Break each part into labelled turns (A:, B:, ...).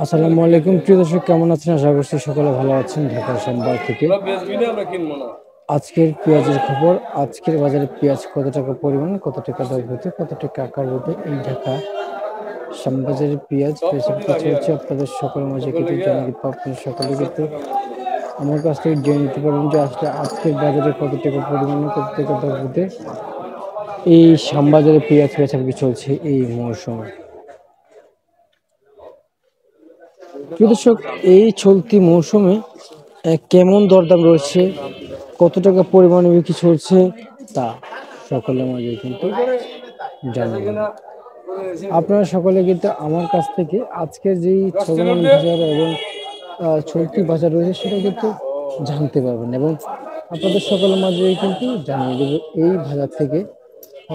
A: আসসালামু আলাইকুম প্রিয় দর্শক, কেমন আছেন? আশা করছি সকলে ভালো আছেন। ঢাকার শ্যামবাগ থেকে আজকের পেঁয়াজের খবর। আজকের বাজারে পেঁয়াজ কত টাকা পরিমাণ, কত টাকা দর হতে, কত টাকা আকার হতে, এই ঢাকা শ্যামবাজারের পেঁয়াজ বেচাবিক্রি চলছে আপনাদের সকলের মাঝে কিন্তু জানিয়ে দিব। আপনারা সকলে কিন্তু আমার কাছ থেকে জেনে নিতে পারবেন যে আসলে আজকের বাজারে কত টাকা পরিমাণে, কত টাকা দর হতে এই শ্যামবাজারে পেঁয়াজ বেচাবিক্রি চলছে এই মৌসুমে। প্রিয় দর্শক, এই চলতি মৌসুমে কেমন দরদাম রয়েছে, কত টাকা পরিমাণে বিক্রি চলছে তা সকলের মাঝে কিন্তু জানাবেন। আপনারা সকলে কিন্তু আমার কাছ থেকে আজকের যেই চলমান বাজার এবং চলতি বাজার রয়েছে সেটা কিন্তু জানতে পারবেন এবং আপনাদের সকলের মাঝে কিন্তু জানিয়ে দেবো এই বাজার থেকে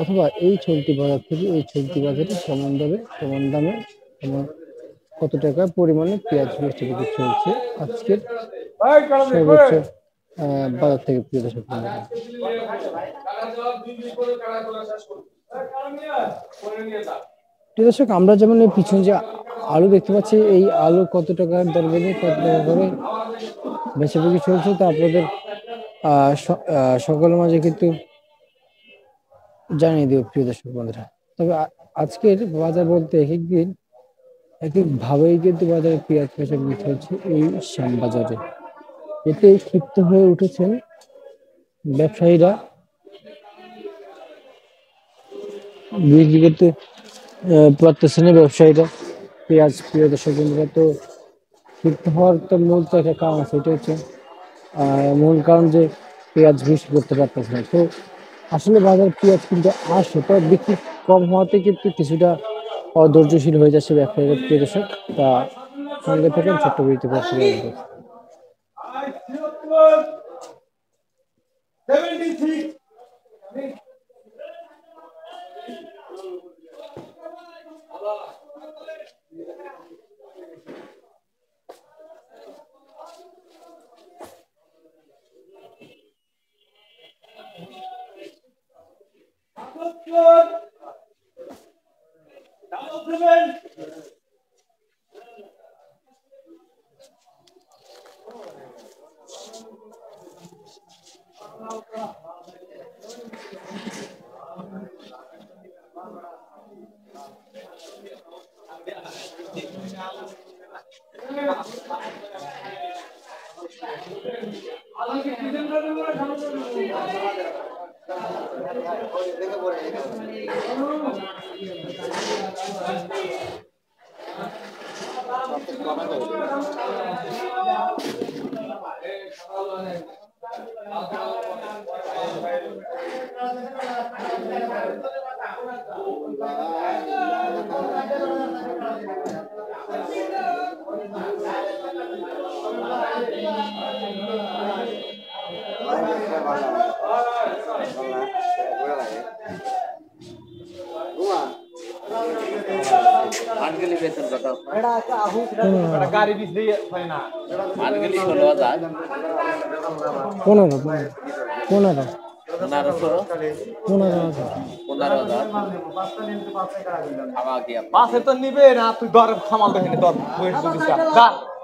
A: অথবা এই চলতি বাজার থেকে এই চলতি বাজারে কেমন দরে, কেমন দামে, কেমন কত টাকা পরিমাণে পেঁয়াজ বেচে বিক্রি চলছে আজকের সর্বোচ্চ বাজার থেকে। প্রিয় দর্শক বন্ধুরা, প্রিয় দর্শক, আমরা যেমন এই পিছনে যে আলু দেখতে পাচ্ছি, এই আলু কত টাকার দর বেঁধে কত টাকা করে বেচে বিক্রি চলছে তা আপনাদের সকলের মাঝে কিন্তু জানিয়ে দেব প্রিয় দর্শক বন্ধুরা। তবে আজকের বাজার বলতে এক এক দিন এক এক ভাবেই কিন্তু বাজারে পেঁয়াজ বেচা বিক্রি হচ্ছে এই শ্যামবাজারে। এতে ক্ষিপ্ত হয়ে উঠেছেন ব্যবসায়ীরা। বিক্রি করতে পারতেছে না ব্যবসায়ীরা পেঁয়াজ। প্রিয় দর্শক বন্ধুরা, তো ক্ষিপ্ত হওয়ার তো মূল তো একটা কারণ আছে, এটা হচ্ছে মূল কারণ যে পেঁয়াজ বিক্রি করতে পারতেছে না। তো আসলে বাজার পেঁয়াজ কিন্তু আসে, তবে বিক্রি কম হওয়াতে কিন্তু কিছুটা অধৈর্যশীল হয়ে যাচ্ছে ব্যবসায়ীরা। প্রিয় দর্শক, তা সঙ্গে থাকেন, ছোট্ট বিরতি পাশে। পনেরো পনেরো
B: 15,000 তো নিবে না, তুই দর খামাল দেখে দর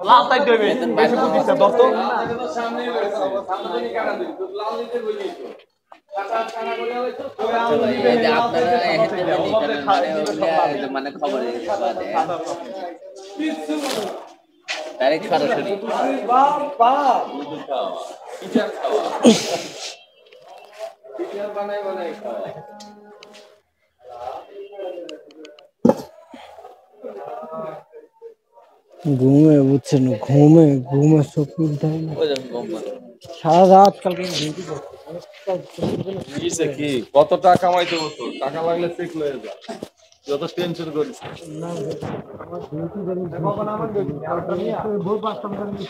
B: লাল তাই দেবে বেশি বুঝিস দর তো মানে খবর ডাইরেক্ট সরাসরি
A: ঘুমে, বুঝছেন, ঘুমে ঘুমে চোখ উঠে না। সারা রাত কালকে
C: কি কত টাকা কামাইতে হতো, টাকা লাগলে চেক লয়ে যা, যত টেনশন করিস
A: না। আমার ডিউটি জানি ভোর 5টা মধ্যে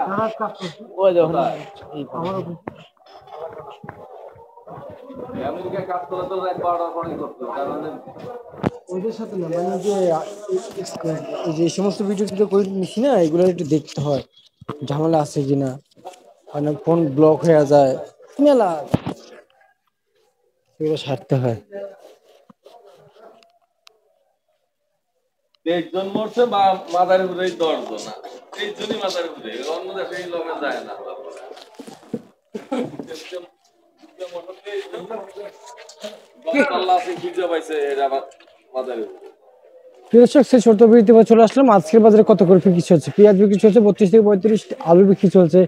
A: সারা কাজ করছি। আমার
C: আমেরিকা কাজ করে তো রাত 12টার পরেই করতো, কারণ
A: ওদের সাথে না, মানে যে এই যে সমস্ত ভিডিও টিডিও করে নিছি না, এগুলো একটু দেখতে হয় ঝামেলা আছে কিনা, মানে ফোন ব্লক হয়ে যায়, মেলা এগুলো সারতে হয়।
C: তেইশ জন মরছে মাদার উপরে 10 জন, 23 জনই মাদার উপরে, অন্য দেশে এই লগে যায় না। আল্লাহ আছে খুঁজে পাইছে এরা মাদার উপরে।
A: প্রিয় দর্শক, সেই ছোট বিরতি পর চলে আসলাম। আজকের বাজারে কত করে বিক্রি চলছে? পেঁয়াজ বিক্রি চলছে 32 থেকে 35, আলু বিক্রি চলছে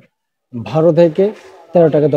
A: 12 থেকে 13 টাকা।